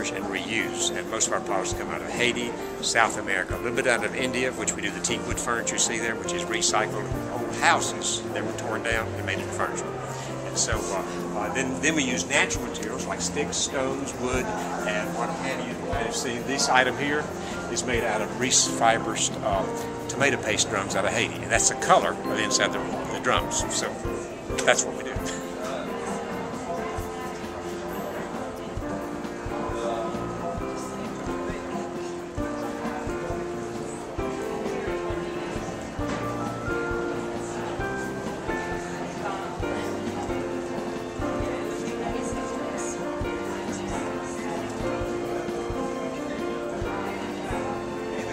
refurbish and reuse. And most of our products come out of Haiti, South America, a little bit out of India, which we do the teak wood furniture you see there, which is recycled old houses that were torn down and made into furniture. And so then we use natural materials like sticks, stones, wood, and what have you. And you see this item here is made out of grease fibers tomato paste drums out of Haiti, and that's the color of the inside the drums. So that's what we do.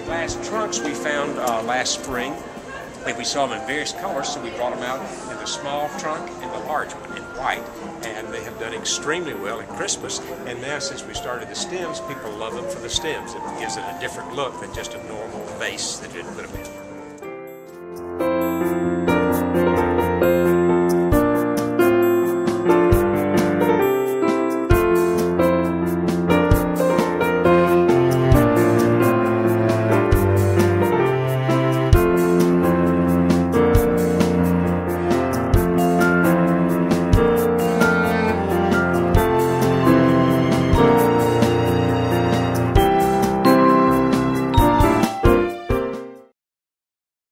Glass trunks we found last spring. We saw them in various colors, so we brought them out in the small trunk and the large one in white, and they have done extremely well at Christmas. And now, since we started the stems, people love them for the stems. It gives it a different look than just a normal vase that you put them in.